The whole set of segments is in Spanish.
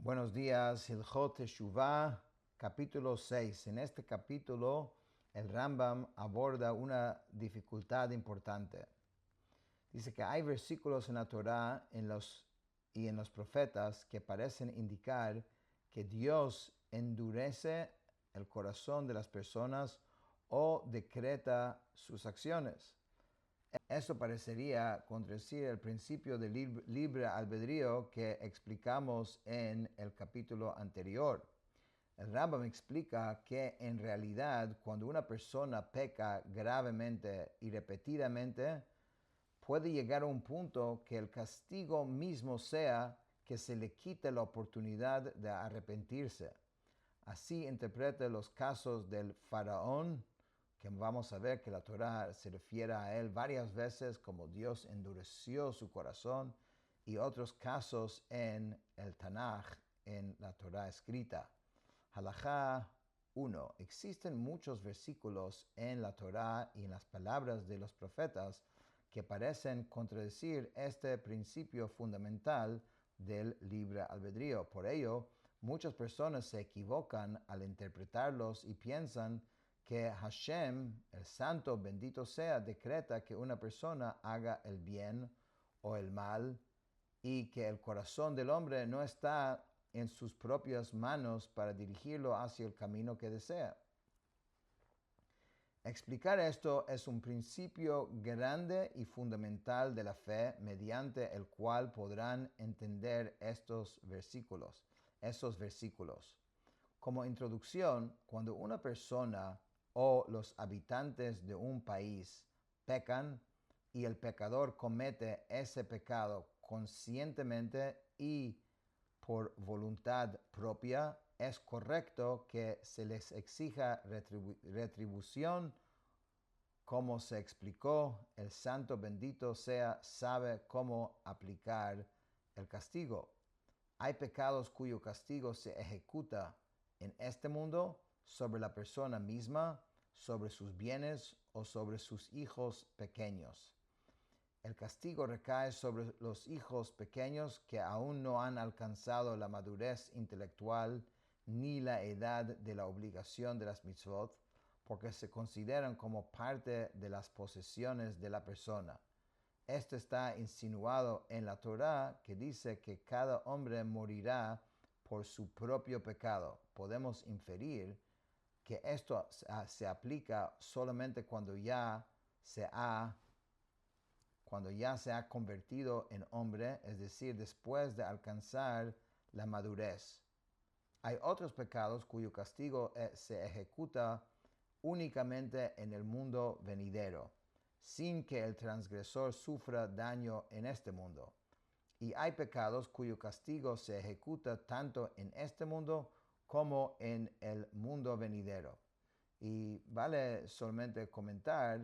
Buenos días, Hilchot Teshuvah, capítulo 6. En este capítulo, el Rambam aborda una dificultad importante. Dice que hay versículos en la Torá y en los profetas que parecen indicar que Dios endurece el corazón de las personas o decreta sus acciones. Esto parecería contradecir el principio de libre albedrío que explicamos en el capítulo anterior. El Rambam explica que en realidad cuando una persona peca gravemente y repetidamente, puede llegar a un punto que el castigo mismo sea que se le quite la oportunidad de arrepentirse. Así interpreta los casos del faraón, que vamos a ver que la Torá se refiere a él varias veces como Dios endureció su corazón, y otros casos en el Tanaj, en la Torá escrita. Halajá 1. Existen muchos versículos en la Torá y en las palabras de los profetas que parecen contradecir este principio fundamental del libre albedrío. Por ello, muchas personas se equivocan al interpretarlos y piensan que Hashem, el santo bendito sea, decreta que una persona haga el bien o el mal y que el corazón del hombre no está en sus propias manos para dirigirlo hacia el camino que desea. Explicar esto es un principio grande y fundamental de la fe mediante el cual podrán entender esos versículos. Como introducción, cuando una persona o los habitantes de un país pecan y el pecador comete ese pecado conscientemente y por voluntad propia, es correcto que se les exija retribución. Como se explicó, el santo bendito sea sabe cómo aplicar el castigo. Hay pecados cuyo castigo se ejecuta en este mundo sobre la persona misma, sobre sus bienes o sobre sus hijos pequeños. El castigo recae sobre los hijos pequeños que aún no han alcanzado la madurez intelectual ni la edad de la obligación de las mitzvot, porque se consideran como parte de las posesiones de la persona. Esto está insinuado en la Torá, que dice que cada hombre morirá por su propio pecado. Podemos inferir que esto se aplica solamente cuando ya se ha convertido en hombre, es decir, después de alcanzar la madurez. Hay otros pecados cuyo castigo se ejecuta únicamente en el mundo venidero, sin que el transgresor sufra daño en este mundo. Y hay pecados cuyo castigo se ejecuta tanto en este mundo como en el mundo venidero. Y vale solamente comentar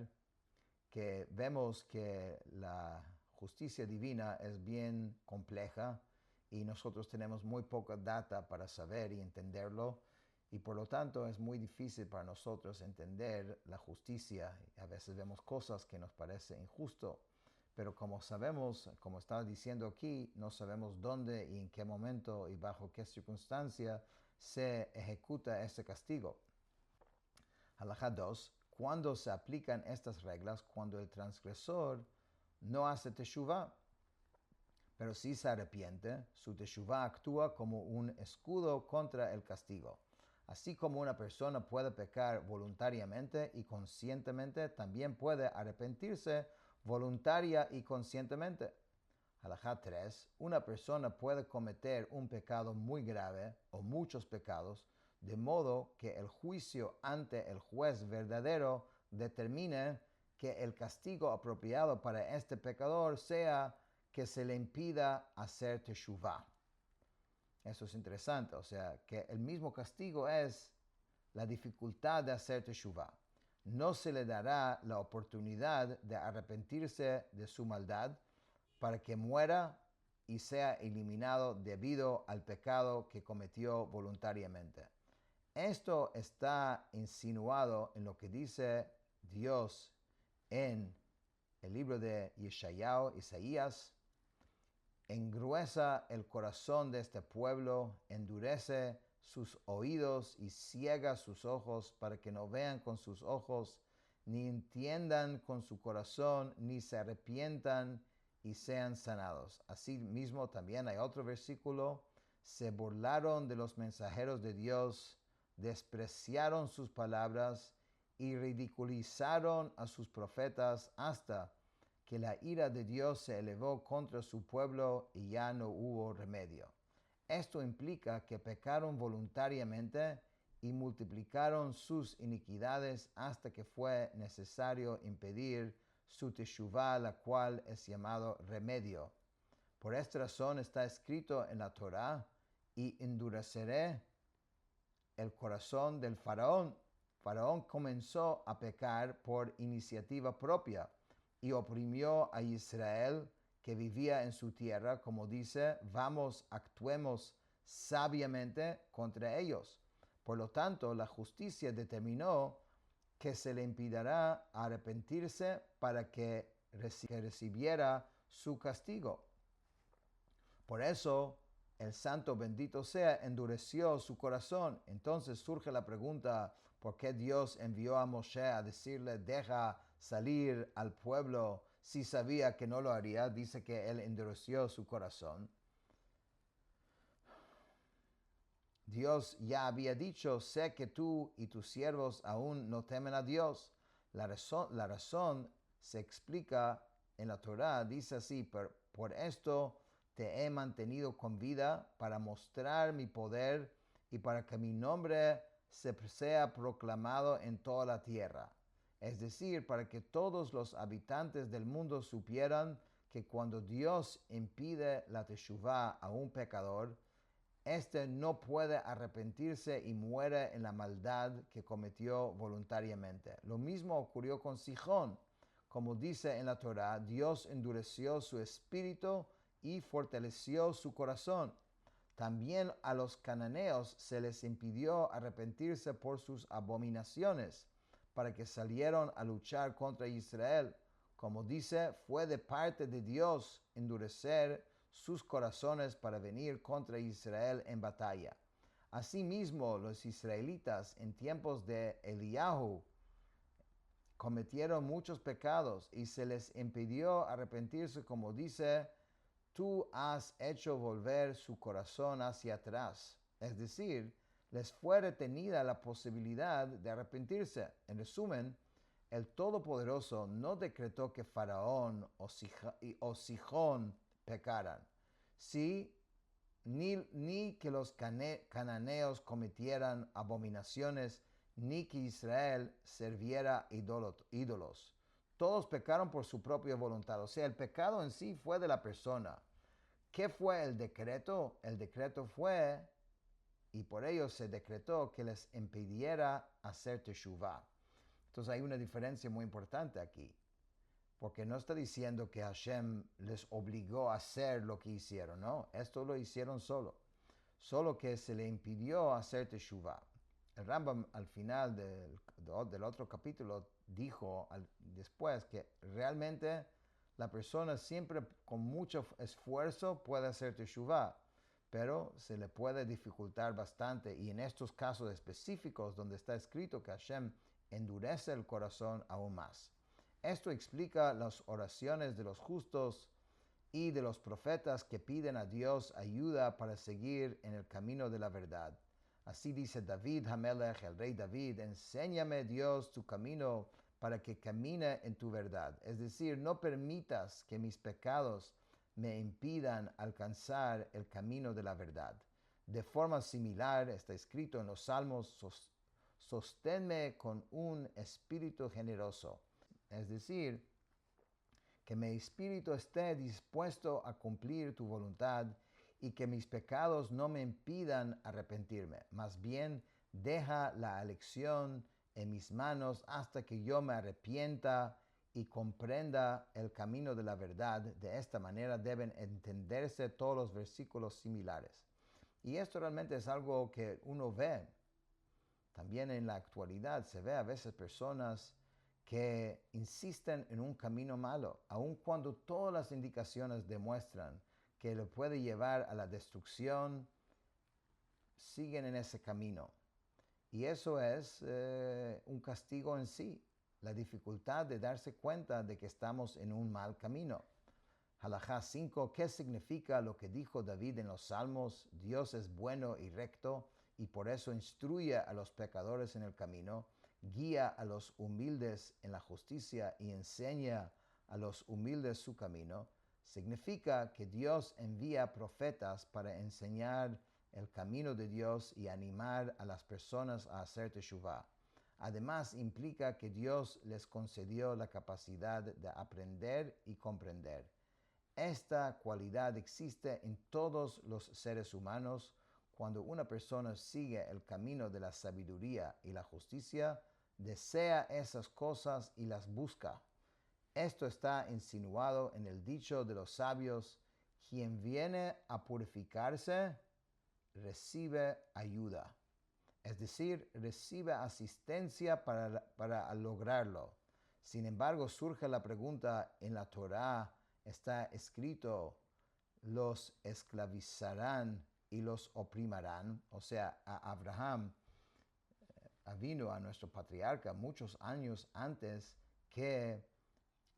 que vemos que la justicia divina es bien compleja y nosotros tenemos muy poca data para saber y entenderlo, y por lo tanto es muy difícil para nosotros entender la justicia. A veces vemos cosas que nos parece injusto, pero como sabemos, como estaba diciendo aquí, no sabemos dónde y en qué momento y bajo qué circunstancia se ejecuta ese castigo. Halajá 2. Cuando se aplican estas reglas, cuando el transgresor no hace teshuvah, pero si se arrepiente, su teshuvah actúa como un escudo contra el castigo. Así como una persona puede pecar voluntariamente y conscientemente, también puede arrepentirse voluntaria y conscientemente. Halajá 3. Una persona puede cometer un pecado muy grave o muchos pecados, de modo que el juicio ante el juez verdadero determine que el castigo apropiado para este pecador sea que se le impida hacer teshuvah. Eso es interesante, o sea, que el mismo castigo es la dificultad de hacer teshuvah. No se le dará la oportunidad de arrepentirse de su maldad para que muera y sea eliminado debido al pecado que cometió voluntariamente. Esto está insinuado en lo que dice Dios en el libro de Isaías, engruesa el corazón de este pueblo, endurece sus oídos y ciega sus ojos para que no vean con sus ojos, ni entiendan con su corazón, ni se arrepientan y sean sanados. Asimismo, también hay otro versículo: se burlaron de los mensajeros de Dios, despreciaron sus palabras y ridiculizaron a sus profetas hasta que la ira de Dios se elevó contra su pueblo y ya no hubo remedio. Esto implica que pecaron voluntariamente y multiplicaron sus iniquidades hasta que fue necesario impedir su teshuvá, la cual es llamado remedio. Por esta razón está escrito en la Torá: y endureceré el corazón del faraón. Faraón comenzó a pecar por iniciativa propia y oprimió a Israel que vivía en su tierra, como dice: vamos, actuemos sabiamente contra ellos. Por lo tanto, la justicia determinó que se le impedirá arrepentirse para que recibiera su castigo. Por eso, el santo bendito sea endureció su corazón. Entonces surge la pregunta: ¿por qué Dios envió a Moshe a decirle deja salir al pueblo si sabía que no lo haría? Dice que él endureció su corazón. Dios ya había dicho: sé que tú y tus siervos aún no temen a Dios. La razón se explica en la Torá. Dice así: por esto te he mantenido con vida, para mostrar mi poder y para que mi nombre sea proclamado en toda la tierra. Es decir, para que todos los habitantes del mundo supieran que cuando Dios impide la teshuvá a un pecador, este no puede arrepentirse y muere en la maldad que cometió voluntariamente. Lo mismo ocurrió con Sihón. Como dice en la Torá, Dios endureció su espíritu y fortaleció su corazón. También a los cananeos se les impidió arrepentirse por sus abominaciones, para que salieron a luchar contra Israel. Como dice, fue de parte de Dios endurecer sus corazones para venir contra Israel en batalla. Asimismo, los israelitas en tiempos de Eliyahu cometieron muchos pecados y se les impidió arrepentirse, como dice: tú has hecho volver su corazón hacia atrás. Es decir, les fue retenida la posibilidad de arrepentirse. En resumen, el Todopoderoso no decretó que Faraón o Sihón pecaran, sí, ni que los cananeos cometieran abominaciones, ni que Israel serviera ídolos. Todos pecaron por su propia voluntad. O sea, el pecado en sí fue de la persona. ¿Qué fue el decreto? El decreto fue, y por ello se decretó, que les impidiera hacer teshuvá. Entonces hay una diferencia muy importante aquí, porque no está diciendo que Hashem les obligó a hacer lo que hicieron, no, esto lo hicieron solo que se le impidió hacer teshuvá. El Rambam al final del otro capítulo dijo después que realmente la persona siempre con mucho esfuerzo puede hacer teshuvá, pero se le puede dificultar bastante, y en estos casos específicos donde está escrito que Hashem endurece el corazón aún más. Esto explica las oraciones de los justos y de los profetas que piden a Dios ayuda para seguir en el camino de la verdad. Así dice David Hamelech, el rey David: enséñame, Dios, tu camino para que camine en tu verdad. Es decir, no permitas que mis pecados me impidan alcanzar el camino de la verdad. De forma similar, está escrito en los Salmos: sosténme con un espíritu generoso. Es decir, que mi espíritu esté dispuesto a cumplir tu voluntad y que mis pecados no me impidan arrepentirme. Más bien, deja la elección en mis manos hasta que yo me arrepienta y comprenda el camino de la verdad. De esta manera deben entenderse todos los versículos similares. Y esto realmente es algo que uno ve. También en la actualidad se ve a veces personas que insisten en un camino malo, aun cuando todas las indicaciones demuestran que lo puede llevar a la destrucción, siguen en ese camino. Y eso es un castigo en sí, la dificultad de darse cuenta de que estamos en un mal camino. Halajá 5, ¿qué significa lo que dijo David en los Salmos? Dios es bueno y recto, y por eso instruye a los pecadores en el camino, guía a los humildes en la justicia y enseña a los humildes su camino. Significa que Dios envía profetas para enseñar el camino de Dios y animar a las personas a hacer teshuvá. Además, implica que Dios les concedió la capacidad de aprender y comprender. Esta cualidad existe en todos los seres humanos. Cuando una persona sigue el camino de la sabiduría y la justicia, desea esas cosas y las busca. Esto está insinuado en el dicho de los sabios: quien viene a purificarse, recibe ayuda. Es decir, recibe asistencia para lograrlo. Sin embargo, surge la pregunta: en la Torá está escrito, los esclavizarán y los oprimirán. O sea, a Abraham vino a nuestro patriarca muchos años antes que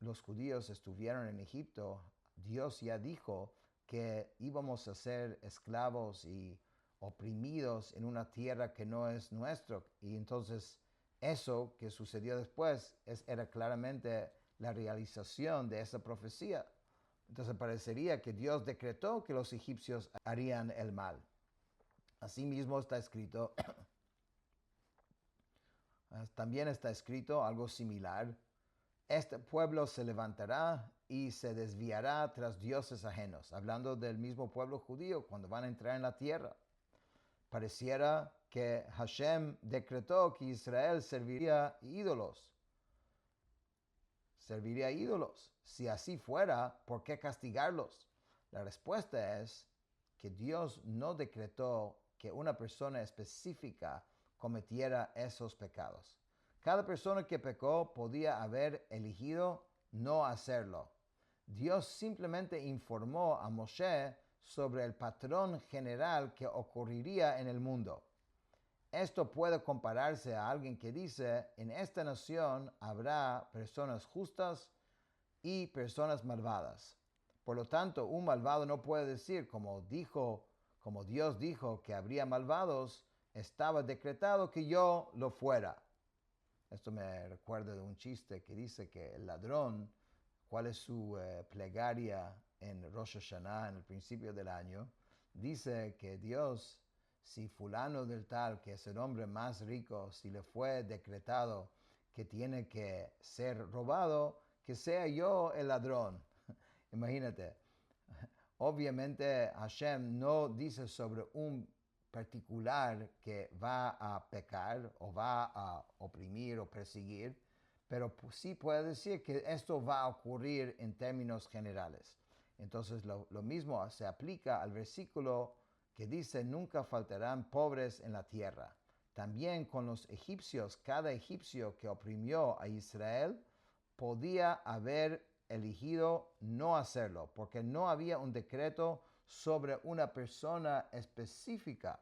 los judíos estuvieron en Egipto. Dios ya dijo que íbamos a ser esclavos y oprimidos en una tierra que no es nuestra. Y entonces eso que sucedió después era claramente la realización de esa profecía. Entonces parecería que Dios decretó que los egipcios harían el mal. Asimismo está escrito, también está escrito algo similar: este pueblo se levantará y se desviará tras dioses ajenos, hablando del mismo pueblo judío cuando van a entrar en la tierra. Pareciera que Hashem decretó que Israel serviría ídolos. Si así fuera, ¿por qué castigarlos? La respuesta es que Dios no decretó que una persona específica cometiera esos pecados. Cada persona que pecó podía haber elegido no hacerlo. Dios simplemente informó a Moshe sobre el patrón general que ocurriría en el mundo. Esto puede compararse a alguien que dice: en esta nación habrá personas justas y personas malvadas. Por lo tanto, un malvado no puede decir, como Dios dijo que habría malvados, estaba decretado que yo lo fuera. Esto me recuerda de un chiste que dice que el ladrón, ¿cuál es su plegaria en Rosh Hashanah, en el principio del año? Dice que Dios, si fulano del tal, que es el hombre más rico, si le fue decretado que tiene que ser robado, que sea yo el ladrón. Imagínate. Obviamente Hashem no dice sobre un particular que va a pecar o va a oprimir o perseguir, pero sí puede decir que esto va a ocurrir en términos generales. Entonces lo mismo se aplica al versículo que dice: nunca faltarán pobres en la tierra. También con los egipcios, cada egipcio que oprimió a Israel podía haber elegido no hacerlo, porque no había un decreto sobre una persona específica.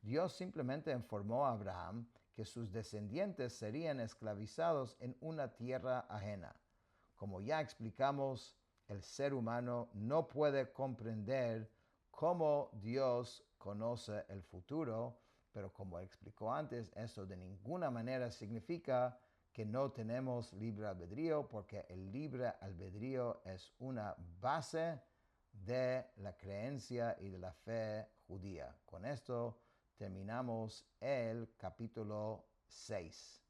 Dios simplemente informó a Abraham que sus descendientes serían esclavizados en una tierra ajena. Como ya explicamos, el ser humano no puede comprender cómo Dios conoce el futuro, pero como explicó antes, eso de ninguna manera significa que no tenemos libre albedrío, porque el libre albedrío es una base de la creencia y de la fe judía. Con esto terminamos el capítulo 6.